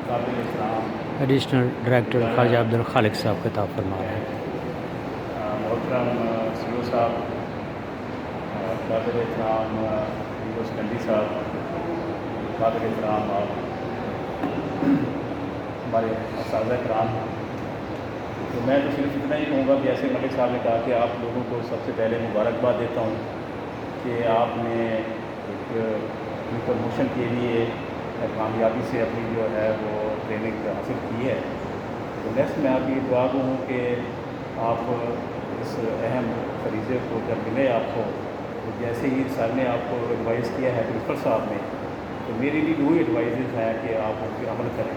काबिल इस्लाम additional director Khwaja Abdul खालिक साहब खिताब फरमा रहे हैं। मोहतरम सीओ साहब, काबिल इस्लाम यूनुस कंडी साहब, काबिल इस्लाम हमारे असातिज़ा कराम। तो मैं तो सिर्फ इतना ही कहूँगा कि जैसे मलिक साहब ने कहा कि आप लोगों को सबसे पहले मुबारकबाद देता हूँ कि आपने एक प्रमोशन के लिए कामयाबी से अपनी जो है वो ट्रेनिंग हासिल की है। तो नेक्स्ट मैं आपकी दुआ को हूँ कि आप इस अहम फरीज़े को जब मिले आपको, तो जैसे ही सर ने आपको एडवाइस किया है प्रिंसिपल साहब ने, तो मेरी भी वही एडवाइस हैं कि आप उन पर अमल करें,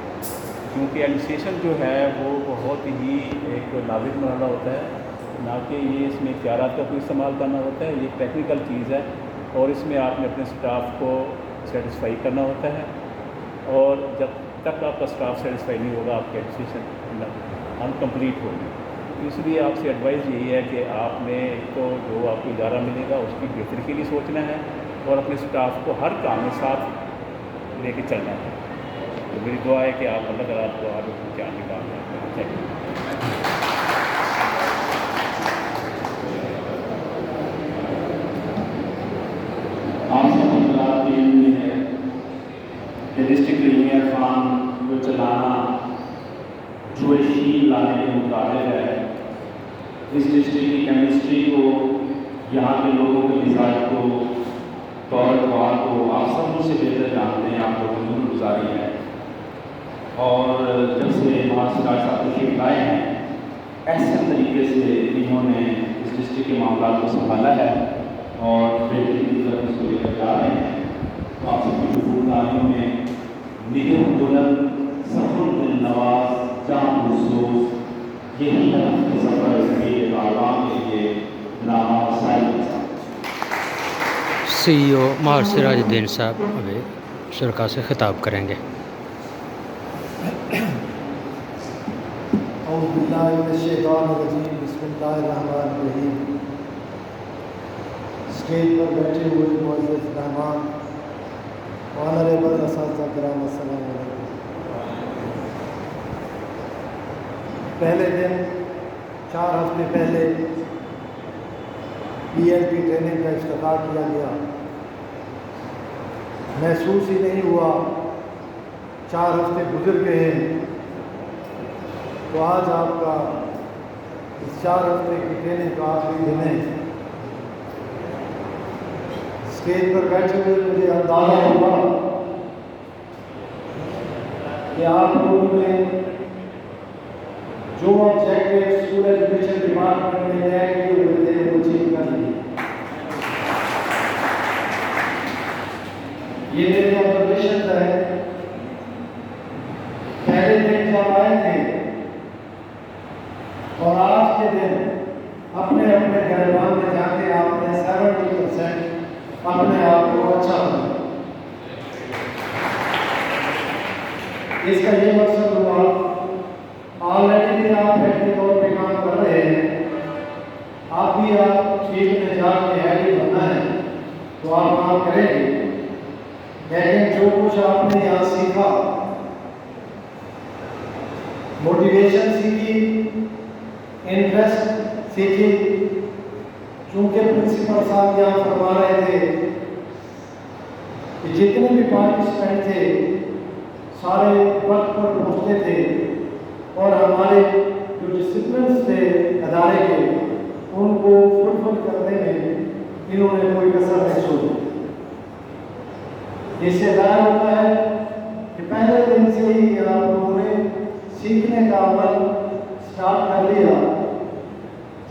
क्योंकि एडमिनिस्ट्रेशन जो है वो बहुत ही एक नाजुक मरहला होता है, ना कि ये इसमें इख्तियारात का कोई इस्तेमाल करना होता है। ये टेक्निकल चीज़ है और इसमें आपने अपने स्टाफ को सेटिस्फाई करना होता है, और जब तक आपका स्टाफ सेटिस्फाई नहीं होगा आपकी एडमिनिस्ट्रेशन अनकम्प्लीट होगी। इसलिए आपसे एडवाइस यही है कि आपने एक तो जो आपको इदारा मिलेगा उसकी बेहतरी के लिए सोचना है और अपने स्टाफ को हर काम में साथ लेके चलना है। तो मेरी दुआ है कि आप अल्लाह ताला आपको आगे पहुँचाने की काम करें। Thank you. आप सभी बात ये है कि डिस्ट्रिक्ट प्रीमियर फार्म को चलाना जो शील लाने के मुताबिक है। इस डिस्ट्रिक्ट की केमिस्ट्री को, यहाँ के लोगों के मिजाज को, तौर तरीक़ार को आप सब मुझसे बेहतर जानते हैं। आप लोगों की गुजारी है, और जब से सिराज साहब तशरीफ लाए हैं ऐसे तरीके से इन्होंने इस डिस्ट्रिक्ट के मामला को संभाला है और बेहतरी की तरफ इसको लेकर जा रहे हैं। तो आप सबकी शुक्रगुजारियों में निगह बुलंद, सफर दिल नवाज, जान महसूस, यही हदफ के सफ़र के आवाम के लिए नामा CEO मार सिराजुद्दीन साहब अभी शुरा से खिताब करेंगे। स्टेज पर बैठे हुए मुअज़्ज़िज़ मेहमान, ऑनरेबल असातिज़ा किराम, अस्सलाम वालेकुम। पहले दिन 4 हफ्ते पहले PLP ट्रेनिंग का इफ्तिताह किया गया। महसूस ही नहीं हुआ 4 हफ्ते गुजर गए हैं। तो आज आपका इस 4 हफ्ते की ट्रेनिंग का आखिरी दिन है। स्टेज पर बैठे हुए मुझे अंदाजा हुआ कि आप लोगों ने जो ऑब्जेक्टिव स्कूल एजुकेशन डिपार्टमेंट में तय किए हुए थे वो अचीव कर लिए। ये मेरी ऑब्जर्वेशन है। पहले दिन जब आए थे और आज के दिन अपने अपने गैरबान में जाके आपने 70% अपने आप को अच्छा बना। इसका ये मकसद हुआ, ऑलरेडी भी आप हेड के तौर पे काम कर रहे हैं, आप भी आप फील्ड में जाके हेड ही बनना है तो आप काम करेंगे। लेकिन जो कुछ आपने यहाँ सीखा, मोटिवेशन सीखी, इंटरेस्ट सीखी, चूँकि प्रिंसिपल साहब यहाँ फरमा रहे थे कि जितने भी पार्टिसिपेंट थे सारे वक्त पर पहुँचते थे और हमारे जो डिसिप्लिन थे अदारे के उनको फुलफिल करने में इन्होंने कोई कसर नहीं छोड़ी। इससे ज़ाहिर होता है कि पहले दिन से ही आप लोगों ने सीखने का अमल स्टार्ट कर लिया।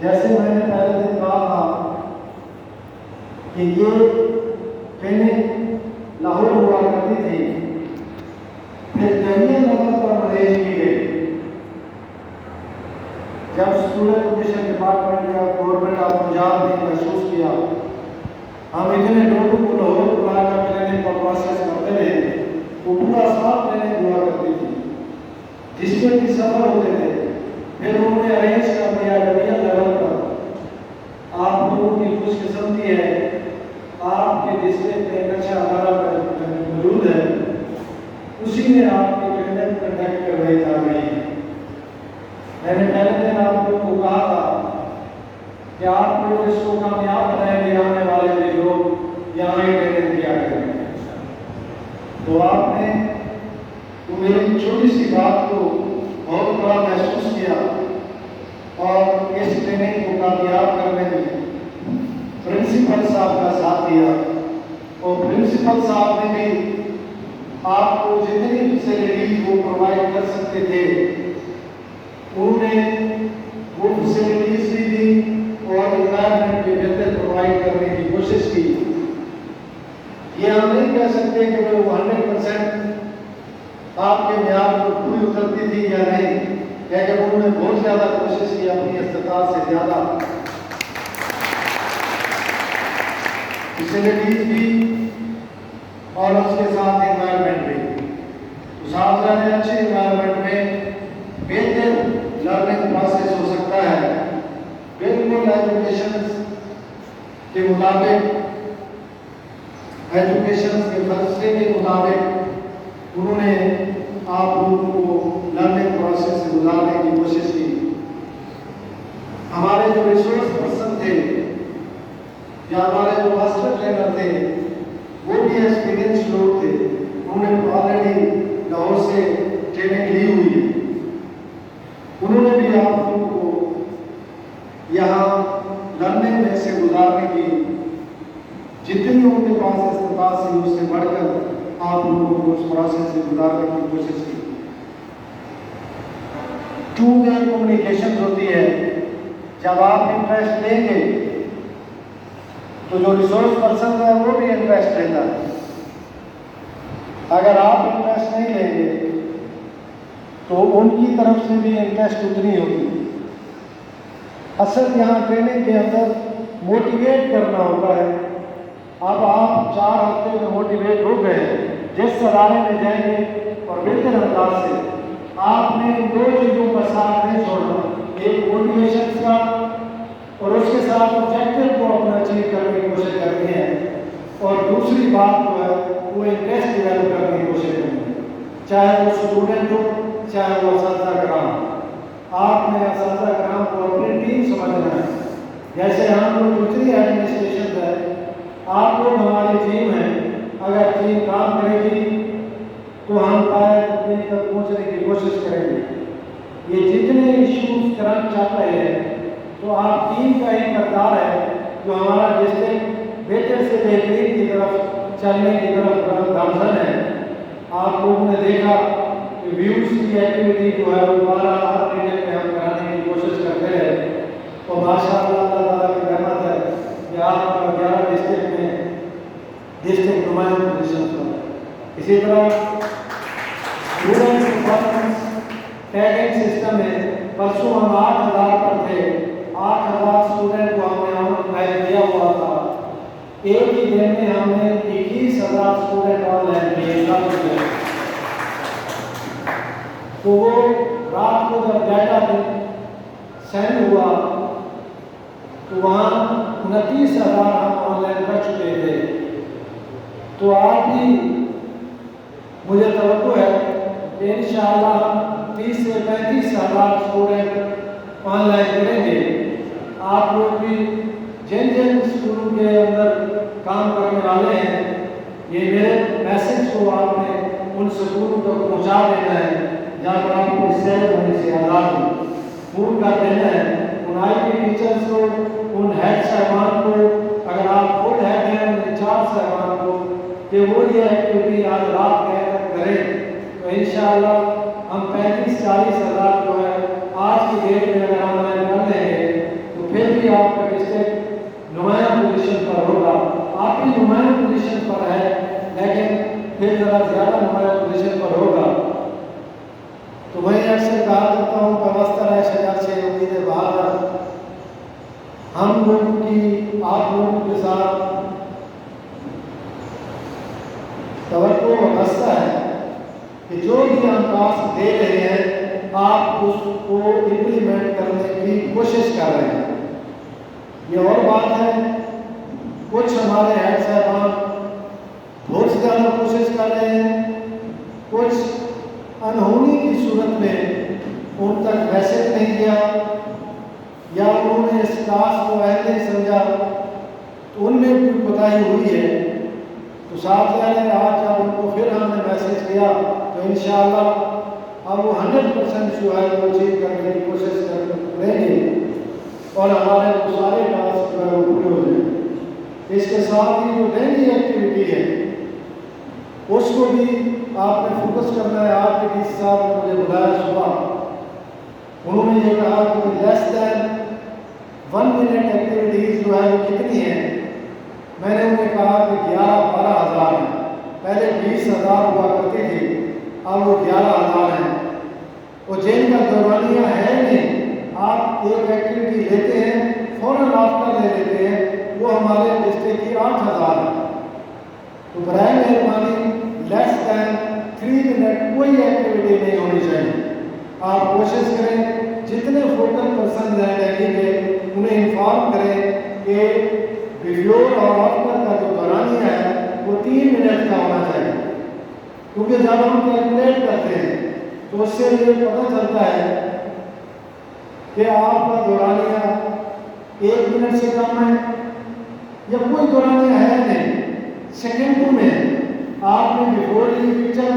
जैसे मैंने पहले दिन कहा था कि ये ट्रेनिंग लाहौर हुआ करती थी, फिर जमीन नगर पर अरेंज की गई। जब स्कूल एजुकेशन डिपार्टमेंट का गवर्नमेंट ऑफ पंजाब ने महसूस किया हम इतने लोगों को लाहौर बुलाकर ट्रेनिंग का प्रोसेस करते रहे, वो पूरा साल ट्रेनिंग हुआ करती थी जिसमें भी सफर होते थे। फिर उन्होंने अरेंज कर दिया डिवीजन लेवल पर। आप लोगों की खुशकिस्मती है, आपके डिस्ट्रिक्ट में एक अच्छा अदारा मौजूद है, उसी ने आपकी ट्रेनिंग تو میری چھوٹی سی بات کو بہت بڑا محسوس کیا اور اس ٹریننگ کو کامیاب کرنے میں پرنسپل صاحب کا ساتھ دیا اور پرنسپل صاحب نے بھی آپ کو جتنی فیسلٹیز وہ پرووائڈ کر سکتے تھے انہوں نے وہ فیسلٹیز بھی دی اور انوائرمنٹ بھی بہتر پرووائڈ کرنے کی کوشش کی. یہ ہم نہیں کہہ سکتے کہ وہ 100% آپ کے معیار پر پوری اترتی تھی یا نہیں، لیکن انہوں نے بہت زیادہ کوشش کی اپنی استطاعت سے زیادہ فیسلٹیز بھی اور اس کے ساتھ انوائرمنٹ بھی. اساتذہ نے اچھے انوائرمنٹ میں بہتر لرننگ پروسیس ہو سکتا ہے. بالکل ایجوکیشن کے مطابق، ایجوکیشن کے فلسفے کے مطابق انہوں نے آپ لوگوں کو لرننگ پروسیس سے گزارنے کی کوشش کی. ہمارے جو ریسورس پرسن تھے یا ہمارے جو ماسٹر ٹرینر تھے وہ بھی ایکسپیرینس لوگ تھے. انہوں نے آلریڈی لاہور سے ٹریننگ لی ہوئی ہے. انہوں نے بھی آپ لوگوں کو یہاں لرننگ میں سے گزارنے کی جتنی ان کے پاس استطاعت سی اس سے بڑھ کر آپ لوگوں کو اس پروسیس سے گزارنے کی کوشش کی. ٹو وے کمیونیکیشن ہوتی ہے. جب آپ انٹرسٹ لیں گے تو جو ریسورس پرسن ہے وہ بھی انٹرسٹ لیتا ہے. اگر آپ انٹرسٹ نہیں لیں گے تو ان کی طرف سے بھی انٹرسٹ اتنی ہوگی. اصل یہاں ٹریننگ کے اندر موٹیویٹ کرنا ہوتا ہے. اب آپ 4 ہفتے میں موٹیویٹ ہو گئے، جس ادارے میں جائیں گے اور بہتر انداز سے آپ نے 2 چیزوں کا ساتھ نہیں چھوڑنا. ایک موٹیویشن کا اور اس کے ساتھ آبجیکٹو کو اپنا اچیو کرنے کی کوشش کرنی ہے، اور دوسری بات جو ہے وہ انٹرسٹ ڈیولپ کرنے کی کوشش کرنی ہے. چاہے وہ اسٹوڈنٹ ہو چاہے وہ اساتذہ کرام. آپ نے اساتذہ کرام کو اپنی ٹیم سمجھنا ہے. جیسے ہم لوگ دوسری ایڈمنسٹریشن ہے، آپ لوگ ہماری ٹیم ہیں. اگر ٹیم کام کرے گی تو ہم تک پہنچنے کی کوشش کریں گے. یہ جتنے ایشوز کرنٹ چل رہے ہیں تو آپ ٹیم کا ہی کردار ہے جو ہمارا ڈسٹرکٹ بہتر سے بہترین کی طرف چلنے کی طرف گامزن ہے. آپ لوگوں نے دیکھا کہ ویوز کی ایکٹیویٹی جو ہے وہ 12 ہر میٹنگ میں ہم کرانے کی کوشش کرتے رہے، اور ماشاء اللہ تعالیٰ کی رحمت ہے کہ آپ 11 ڈسٹرکٹ میں ڈسٹرکٹ نمائندہ پوزیشن پر. اسی طرح اسٹوڈنٹ پرفارمنس ٹیگنگ سسٹم ہے. پرسوں ہم 8000 پر تھے. 8000 اسٹوڈنٹ کو ہم نے آن کیا ہوا تھا. ایک ہی دن میں ہم نے 21000 اسٹوڈنٹ آن لائن کیے. تو وہ رات کو جب ڈیٹا سینڈ ہوا تو وہاں 29000 ہم آن لائن کر چکے تھے. تو آج بھی مجھے توقع ہے کہ انشاءاللہ 30 سے 35,000 اسٹوڈنٹ آن لائن کریں گے. آپ لوگ بھی جن جن اسکولوں کے اندر کام کرنے والے ہیں، یہ میرے میسج کو آپ نے ان اسکولوں تک پہنچا دینا ہے جہاں پر آپ کو سیل ہونے سے آزاد ہو. فون کر دینا ہے ان آئی ٹی ٹیچرس کو، ان ہیڈ صاحبان کو، اگر آپ خود ہیڈ ہیں ان انچارج صاحبان کو، کہ وہ یہ ایکٹیویٹی آج رات تک کریں. تو انشاءاللہ ہم 35-40,000 جو ہے آج کی ڈیٹ میں اگر ہم کر لیں گے تو پھر بھی آپ کا ڈسٹرکٹ نمایاں پوزیشن پر ہوگا. آپ بھی نمایاں پوزیشن پر ہے لیکن پھر ذرا زیادہ نمایاں پوزیشن پر ہوگا. تو میں اکثر کہا کرتا ہوں کہ وسطر ہے شجر سے امید بہادر. ہم لوگوں کی آپ لوگوں کے ساتھ توقع وابستہ ہے کہ جو بھی ہم ٹاسک دے رہے ہیں آپ اس کو امپلیمنٹ کرنے کی کوشش کر رہے ہیں. یہ اور بات ہے کچھ ہمارے ہیڈ صاحبان بہت زیادہ کوشش کر رہے ہیں، کچھ انہونی کی صورت میں ان تک میسج نہیں کیا یا انہوں نے اس ٹاسک کو اہم نہیں سمجھا تو ان میں کوئی کوتاہی ہوئی ہے. تو ساتھیوں نے آج جب ان کو پھر ہم نے میسج کیا تو انشاءاللہ اب وہ 100% جو ہے وہ اچیو کرنے کی کوشش کریں گے اور ہمارے وہ سارے ٹاسک جو ہے وہ پورے ہو جائیں۔ اس کے ساتھ ہی جو ڈیلی ایکٹیویٹی ہے اس کو بھی آپ نے فوکس کرنا ہے۔ آپ کے ڈی صاحب نے مجھے بلایا صبح، انہوں نے یہ کہا کہ لیس دین 1 منٹ ایکٹیویٹیز جو ہے وہ کتنی ہیں؟ میں نے انہیں کہا کہ 11-12 ہزار ہیں، پہلے 20,000 ہوا کرتی تھی، اب وہ 11,000 ہیں، اور جن کا دورانیہ ہے نہیں، آپ ایک ایکٹیویٹی لیتے ہیں فوراً آفٹر لے لیتے ہیں، وہ ہمارے ڈسٹرکٹ کی 8,000 ہے۔ تو برائے مہربانی لیس دین 3 منٹ کوئی ایکٹیویٹی نہیں ہونی چاہیے۔ آپ کوشش کریں جتنے فوکل پرسن ہیں ڈیلی کے انہیں انفارم کریں کہ بیفور اور آفٹر کا جو دورانیہ ہے وہ 3 منٹ کا ہونا چاہیے، کیونکہ جب ہم کیلکولیٹ کرتے ہیں تو اس سے یہ پتہ چلتا ہے کہ آپ کا دورانیہ 1 منٹ سے کم ہے یا کوئی دورانیہ ہے نہیں، سیکنڈوں میں آپ نے بیفور لی پکچر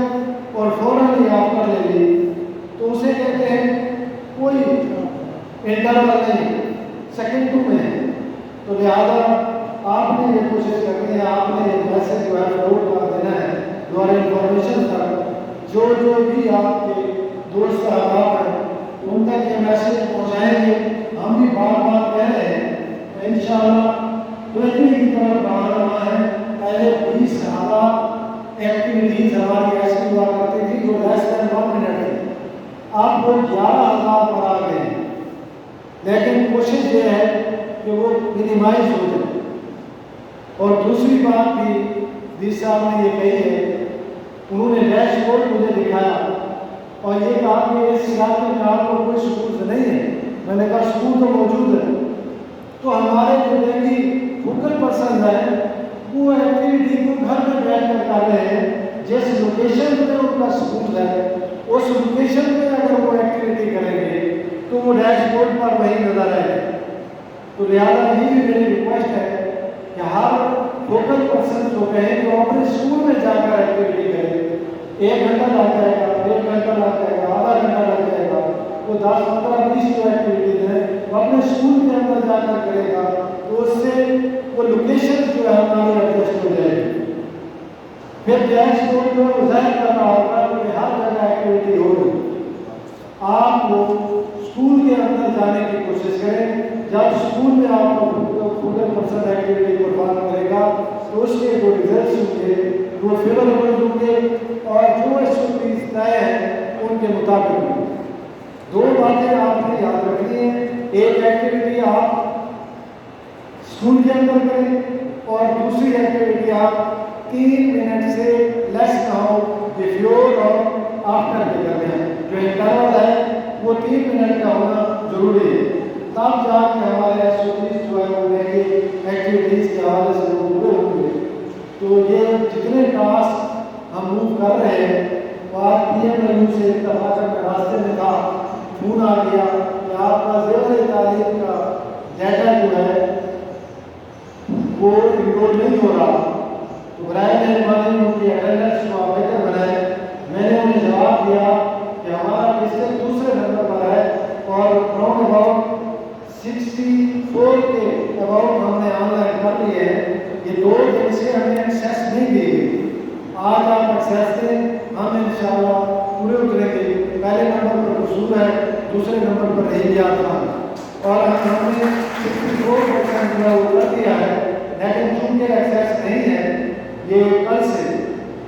اور فوراً ہی آفٹر لے لی تو اسے کہتے ہیں کوئی انٹرول نہیں، سیکنڈوں میں ہے۔ تو لہٰذا آپ نے یہ کوشش کرنی ہے، آپ نے یہ میسج جو ہے فارورڈ کر دینا ہے دوبارہ انفارمیشن تک، جو بھی آپ کے دوست احباب ہیں ان تک یہ میسج پہنچائیں گے۔ ہم بھی بار بار کہہ رہے ہیں انشاءاللہ 20 کی طرف رہنما ہے۔ پہلے 20,000 ایکٹیویٹیز ہماری ایسی ہوا کرتی تھی جو لیس دین 1 منٹ تھی، آپ وہ 11,000 پر آ گئے ہیں، لیکن کوشش یہ ہے کہ وہ منیمائز ہو جائے۔ اور دوسری بات بھی ڈی صاحب نے یہ کہی ہے، انہوں نے ڈیش بورڈ مجھے دکھایا اور یہ کہا کہ اس علاقے میں آپ کو کوئی سکول نہیں ہے۔ میں نے کہا سکول تو موجود ہے، تو ہمارے جو ڈیلی فوکل پرسن ہیں وہ ایکٹیویٹی کو گھر میں بیٹھ کر کر رہے ہیں، جس لوکیشن میں ان کا سکول ہے اس لوکیشن میں اگر وہ ایکٹیویٹی کریں گے تو وہ ڈیش بورڈ پر وہی نظر آئے گا۔ تو لہٰذا یہ بھی میری ریکویسٹ ہے کہ ہر فوکل پرسن کو کہیں کہ وہ اپنے اسکول میں جا کر ایکٹیویٹی کریں۔ 1 گھنٹہ لگ جائے گا، 1 گھنٹہ لگ جائے گا، آدھا گھنٹہ لگ جائے گا، وہ 10, 15, 20 جو ایکٹیویٹیز ہیں وہ اپنے اسکول کے اندر جا کر کرے گا، تو اس سے وہ لوکیشن جو ہے ہماری ایڈجسٹ ہو جائے گی۔ پھر ڈیش بورڈ جو ہے ظاہر کرنا ہوگا کہ ہر جگہ ایکٹیویٹی ہو رہی۔ آپ وہ اسکول کے اندر جانے کی کوشش کریں۔ جب اسکول میں آپ کو فوکل پرسن ایکٹیویٹی پرفارم کرے گا تو اس کے جو ریزلٹس ہوں گے وہ فیوریبل ہوں گے اور جو ایکٹیویٹیز طے ہیں ان کے مطابق ہوں گے۔ 2 باتیں آپ نے یاد رکھنی ہیں، ایک ایکٹیویٹی آپ اسکول کے اندر کریں اور دوسری ایکٹیویٹی آپ 3 منٹ سے لیس نہ ہو، بیفور اور آفٹر کے درمیان جو انٹرول ہے وہ 3 منٹ کا ہونا ضروری ہے، تب جا کے ہمارے ایکٹیویٹیز جو ہے وہ ڈیلی ایکٹیویٹیز کے حوالے سے وہ پورے ہوں گے۔ تو یہ جتنے ٹاسک ہم موو کر رہے ہیں، آج PMLU سے اتفاق میں راستے میں تھا، فون آ گیا کہ آپ کا زیور تعلیم کا ڈیٹا جو ہے وہ انکلوڈ نہیں ہو رہا، تو برائے مہربانی ان کی اٹینڈنس کو آپ بہتر بنائیں۔ میں نے انہیں جواب دیا کہ ہمارا ڈسٹرکٹ دوسرے نمبر پر ہے اور اراؤنڈ اباؤٹ 64 کے اباؤٹ ہم نے آن لائن کر لیے ہیں۔ یہ 2 دن سے ہمیں ایکسیس نہیں دی گئی، آج آپ ایکسیس دیں، ہم انشاءاللہ پورے اتریں گے۔ پہلے نمبر پر قصور ہے، دوسرے نمبر پر رہی تھا اور ہم نے 64% جو ہے وہ کر دیا ہے، لیکن چونکہ ایکسیس نہیں ہے یہ کل سے،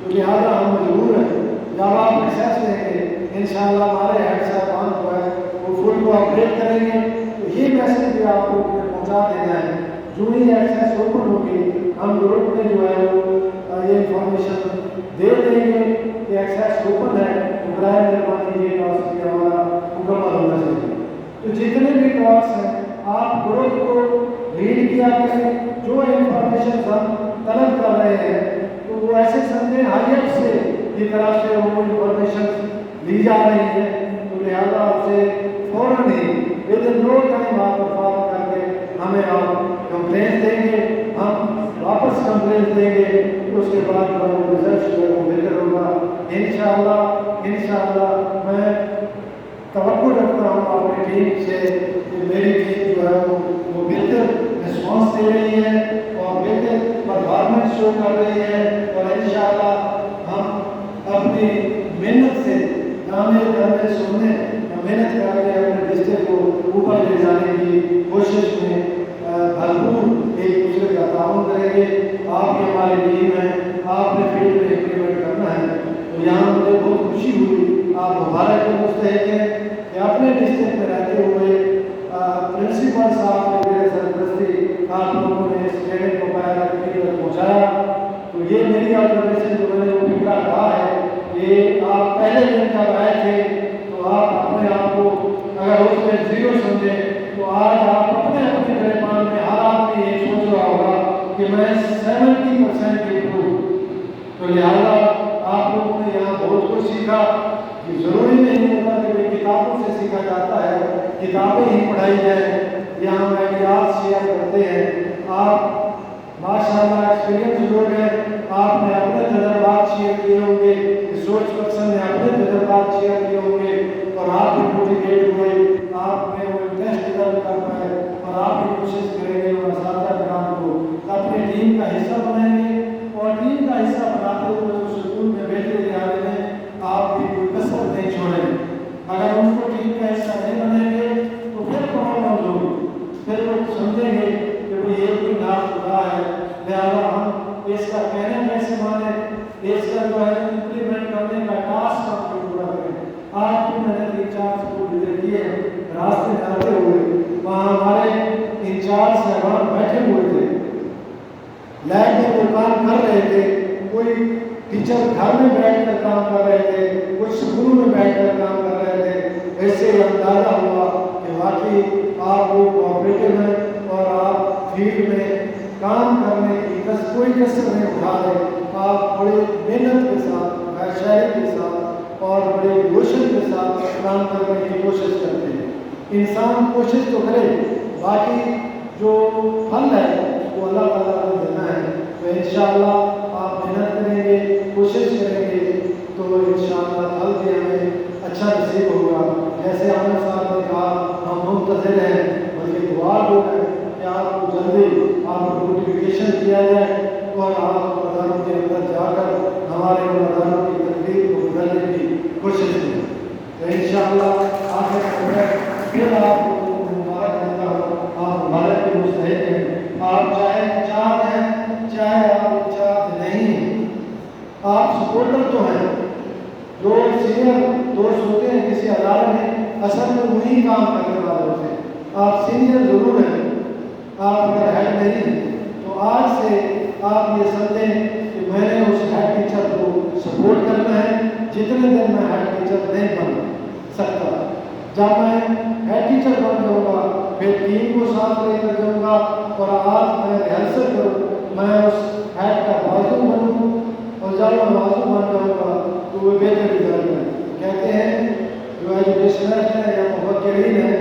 تو لہٰذا ہم مجبور ہیں جب آپ ایکسیس دیں گے انشاءاللہ ہمارے ہیڈ صاحبان جو ہے وہ فل کو اپڈیٹ کریں گے۔ تو یہ میسج بھی آپ کو پہنچا دینا ہے، جو ہی ایکسیس اوپن ہوگی ہم گروپ میں جو ہے وہ یہ انفارمیشن دے دیں گے کہ ایکسیس اوپن ہے، تو برائے مہربانی یہ ٹاسک بھی ہمارا مکمل ہونا چاہیے۔ تو جتنے بھی ٹاسک ہیں آپ گروپ کو ریڈ کیا کریں، جو انفارمیشن ہم طلب کر رہے ہیں تو وہ ایسے سمجھیں ہائیٹ سے کی طرف سے وہ انفارمیشن لی جا رہی ہے، تو لہٰذا آپ سے فوراً ہی ودن نو ٹائم آپ پرفارم کر کے ہمیں آپ کمپلین دیں گے، ہم واپس परसेंटेज देंगे तो उसके बाद जो है वो रिजल्ट जो है वो बेहतर होगा। इंशाअल्लाह मैं तवक्को रखता हूँ अपनी टीम से कि मेरी टीम जो है वो बेहतर रिस्पॉन्स दे रही है और बेहतर परफॉर्मेंस शो कर रही है और इंशाअल्लाह हम अपनी मेहनत से गाने सुनने मेहनत करके अपने डिस्ट्रिक्ट को ऊपर ले जाने की कोशिश में भरपूर एक दूसरे का ताउन करेंगे। आपकी हमारी टीम है, आपने फील्ड में इम्प्लीमेंट करना है। तो यहाँ मुझे बहुत खुशी हुई, आप मुबारक के मुस्तहिक हैं कि अपने डिस्ट्रिक्ट में रहते हुए प्रिंसिपल साहब ने मेरे सरपरस्ती आप लोगों ने इस ट्रेनिंग को पाया तक पहुँचाया। तो ये मेरी ऑब्जर्वेशन जो मैंने वो पिछला कहा है, ये आप पहले दिन जब आए थे तो आप अपने आप को अगर उसमें जीरो समझे तो आज आप अपने अपने पैमाने में हर आदमी ये सोच रहा होगा कि मैं 70% इम्प्रूव। तो लिहाजा आप लोगों ने यहाँ बहुत कुछ सीखा कि ज़रूरी नहीं होता कि भाई किताबों से सीखा जाता है, किताबें ही पढ़ाई जाए। यहाँ आइडियाज शेयर करते हैं, आप माशाअल्लाह एक्सपीरियंस लोग हैं, आपने अपने तजर्बात शेयर किए होंगे, रिसोर्स पर्सन ने अपने तजर्बात शेयर किए होंगे और आप भी मोटिवेट हुए, आप में वो इंटरेस्ट डेवलप कर पाए और आप भी कोशिश करेंगे और असातिज़ा को अपनी टीम का हिस्सा बनाएंगे और टीम का हिस्सा बनाते हुए उस स्कूल में बेहतरी दिलाने में आप भी कोई कसर नहीं छोड़ेंगे। अगर उनको टीम का हिस्सा नहीं बनाएंगे तो फिर प्रॉब्लम होगी, फिर लोग समझेंगे कि भाई ये कोई नाम खुदा है, लिहाजा हम इसका कहने कैसे माने, इसका जो है इम्प्लीमेंट करने का टास्क हम पूरा करें। आज भी मैंने 3-4 स्कूल विजिट किए, रास्ते में आते हुए वहाँ हमारे इंचार्ज साहबान बैठे हुए थे, लैब में वो काम कर रहे थे, कोई टीचर घर में बैठ कर काम कर रहे थे, कुछ स्कूल में बैठ कर काम कर रहे थे। ऐसे अंदाजा हुआ कि वाकई आप लोग कोऑपरेटिव हैं और आप फील्ड में काम करने की कोई कसर नहीं उठा रहे। आप बड़े मेहनत के साथ, शायरी के साथ और बड़े डिवोशन के साथ काम करने की कोशिश करते हैं। इंसान कोशिश तो करे, बाकी जो फल है वो अल्लाह ताला ने देना है। तो इंशाअल्लाह आप मेहनत करेंगे, कोशिश करेंगे तो इंशाअल्लाह फल भी हमें अच्छा नसीब होगा। जैसे आमिर साहब ने कहा, हम मुंतज़िर हैं, बल्कि दुआ लोग हैं कि आपको जल्दी आपको नोटिफिकेशन किया जाए और आप मदारों के अंदर जाकर हमारे मदारों की तकलीफ को बदलने की कोशिश करें। तो इंशाअल्लाह आखिर में फिर आप मुबारक देता हूँ, आप मुबारक के मुस्तहिक हैं। आप चाहे इंचार्ज हैं, चाहे आप इंचार्ज नहीं हैं, आप सपोर्टर तो हैं। जो सीनियर दोस्त होते हैं किसी अदालत में, असल में वही काम करने वाले होते हैं। आप सीनियर ज़रूर हैं, आप अगर हेड नहीं हैं तो आज से आप ये समझें कि मैंने उस हेड टीचर को सपोर्ट करना है जितने दिन मैं हेड टीचर नहीं बन सकता। जब मैं हेड टीचर बन जाऊँगा फिर टीम को साथ लेकर जाऊँगा और आज मैं रिहर्सल करूँ, मैं उस हेड का बाजू बनूँ और जब मैं बाजू बन जाऊँगा तो वो बेहतर रिजल्ट है। कहते हैं जो एजुकेशनिस्ट है या मुवक्किलीन है,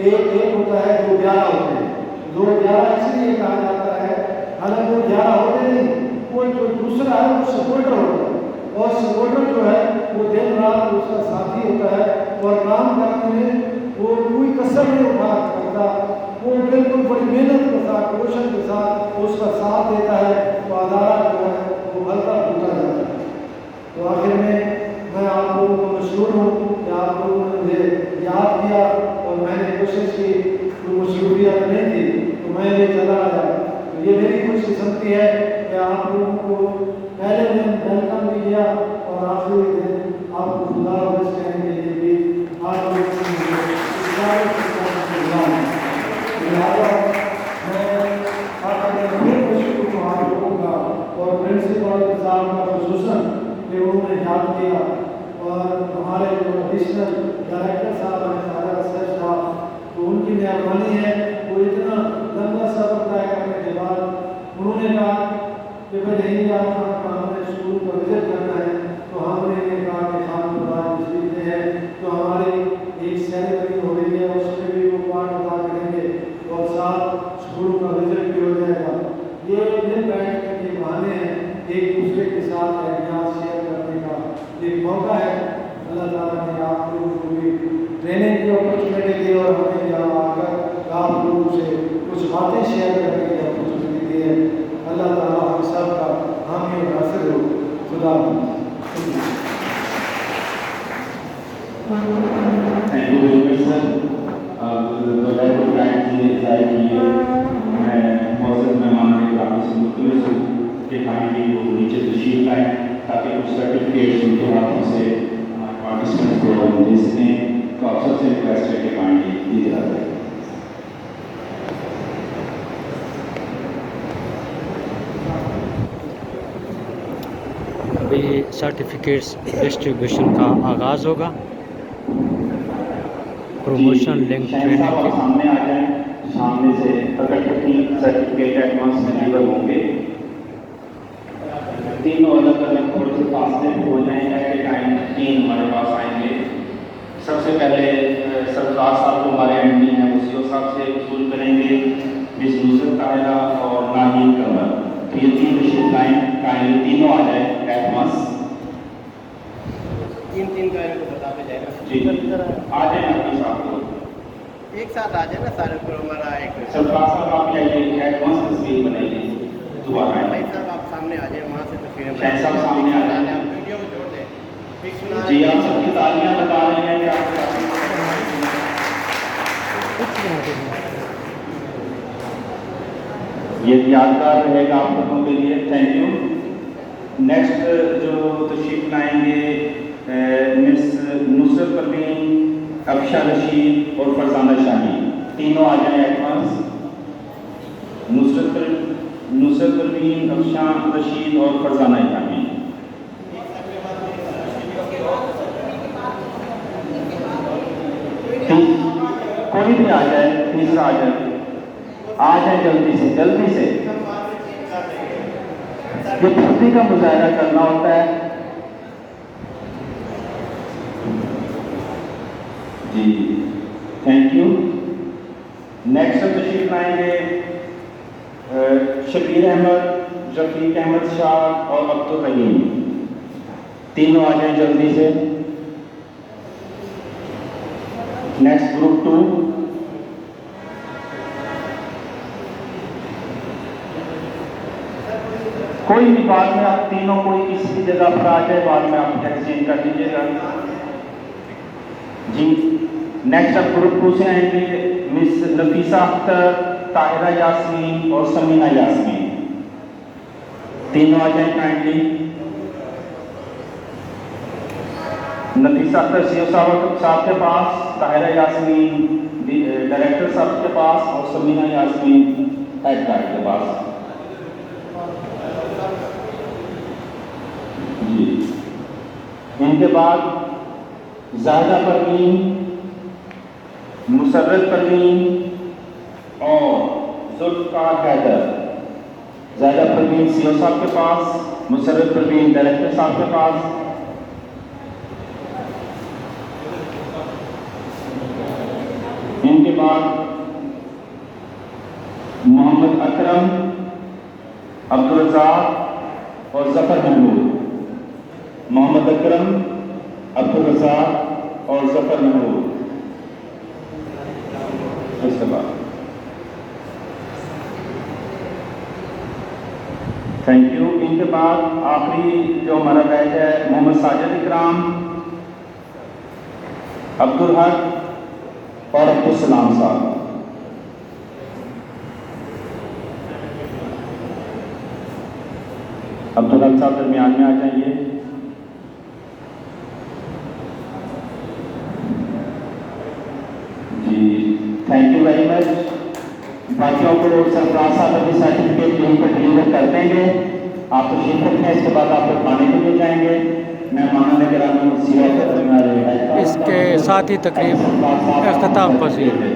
एक होता है, 2-11 होते हैं। 2-11 इसलिए कहा जाता है, हालांकि 2-11 होते नहीं, कोई जो दूसरा है वो सपोर्टर होता है और सपोर्टर जो है वो दिन रात उसका साथी होता है और काम करने में वो कोई कसर नहीं उठा करता, वो बिल्कुल बड़ी मेहनत के साथ, कोशिश के साथ उसका साथ देता है, तो अदारा जो है वो हल्का फुल्का जाता है। तो आखिर में मैं आप लोगों को मशहूर हूँ कि आप लोगों ने मुझे याद किया और मैंने कोशिश की, कोई मशहूरियत नहीं थी तो मैं ये चला आया। तो ये मेरी खुशकिस्मती है कि आप लोगों को पहले दिन वेलकम भी किया और आखिरी दिन आपको खुदा हाफ़िज़ कहने के लिए भी आप लोगों को मैं मशहूर हूँ आप लोगों का और प्रिंसिपल साहब का खुसूसन कि उन्होंने याद किया और हमारे जो एडिशनल डायरेक्टर साहब हैं सारा सर साहब, तो उनकी मेहरबानी है। वो इतना लंबा सफ़र तय करने के बाद उन्होंने कहा कि भाई नहीं आप हमें स्कूल को विजिट करना है, तो हमने ये कहा कि खान खुदा तशरीफ है, तो हमारी एक सेरेमनी हो रही है, उसमें भी वो पार्ट अदा करेंगे और साथ स्कूल का विजिट भी हो जाएगा। ये मिल बैठने के बहाने हैं, एक दूसरे के साथ आइडियाज शेयर करने का एक मौका है। अल्लाह ताला ने आप लोगों को भी ट्रेनिंग की अपॉर्चुनिटी दी और हमें यहाँ आकर आप लोगों से कुछ बातें शेयर करने की अपॉर्चुनिटी दी है। अल्लाह ताला हम सब का हामी और नासिर हो। खुदा thank you very much sir. बगैर कोई टाइम से जाए किए मैं मौसम मेहमान के काफ़ी से मुख्तलिफ हूँ कि खाने को नीचे तशरीफ लाएँ ताकि कुछ सर्टिफिकेट्स उनके हाथों से हमारे पार्टिसिपेंट्स को हम दे सकें। तो आप सबसे रिक्वेस्ट है कि पानी दी जाए। अभी सर्टिफिकेट्स डिस्ट्रीब्यूशन का आगाज़ होगा। प्रमोशन लिंक ट्रेनिंग के सामने आ जाए, सामने से अगर सर्टिफिकेट एडवांस में डिलीवर होंगे। तीनों अलग अलग थोड़े से फासले हो जाएंगे एट ए टाइम 3 हमारे पास आएंगे। सबसे पहले सरफराज साहब जो हमारे एमडी हैं वो सीओ साहब से वसूल करेंगे, मिस नुसरत ताहिरा और नाहीद कमर। तो ये 3 तशरीफ लाइन काइंडली तीनों आ जाए एडवांस। 3 का इनको बता के जाएगा। जी आ जाए आपके साथ को एक साथ आ जाए ना सारे को हमारा एक सरफराज साहब आप आइए एडवांस तस्वीर बनाइए दोबारा। भाई साहब आप सामने आ जाए, वहाँ से तो फिर शाह साहब सामने आ जाए। आप वीडियो को जोड़ दें। फिक्स बना जी आप सबकी तालियां बता रहे हैं कि आप ये यादगार रहेगा आप लोगों के लिए। Thank you. नेक्स्ट जो तशरीफ लाएंगे मिस नुसरत परवीन, अफशा रशीद और फरजाना शाही। तीनों आ जाए एडवांस। नुसरत परवीन, अफशा रशीद और फरजाना शाही। कोई भी आ जाए, तीसरा आ जाए जल्दी से। जो धरती का मुजाहरा करना होता है। जी थैंक यू। नेक्स्ट तशरीफ लाएंगे शबीर अहमद, रफीक अहमद शाह और अब्दुल रहीम। तीनों आ जाए जल्दी से। नेक्स्ट ग्रुप 2 कोई भी बाद में आप तीनों कोई किसी भी जगह पर आ जाए, बाद में आप एक्सचेंज कर लीजिएगा। जी नेक्स्ट अब ग्रुप 2 से आएंगे मिस नफीसा अख्तर, ताहिरा यास्मीन और समीना यास्मीन। तीनों आ जाए काइंडली। नफीसा अख्तर सीओ साहब के पास, ताहिरा यास्मीन डायरेक्टर साहब के पास और समीना यास्मीन हेड गार्ड के पास। जी इनके बाद ज़ाहिदा परवीन, मुसर्रत परवीन और जुल्फ़कार हैदर। ज़ाहिदा परवीन सीओ साहब के पास, मुसर्रत परवीन डायरेक्टर साहब के पास। इनके बाद मोहम्मद अकरम, अब्दुल रज़ाक और ज़फ़र महमूद। मोहम्मद अकरम, अब्दुल रज़ाक और ज़फ़र महमूद। इसके बाद थैंक यू। इनके बाद आखिरी जो हमारा बैच है मोहम्मद साजिद इकराम, अब्दुल हक और अब्दुल सलाम साहब। अब्दुल हक साहब दरमियान में आ जाइए। जी थैंक यू वेरी मच। बाकियों को सरफराज साहब अभी सर्टिफिकेट यहीं पर डिलीवर कर देंगे। आप तो शिरकत में इसके बाद आप लोग खाने के लिए जाएंगे। मैं मानने के इसके साथ ही तकरीब अख्ताम पजीर है।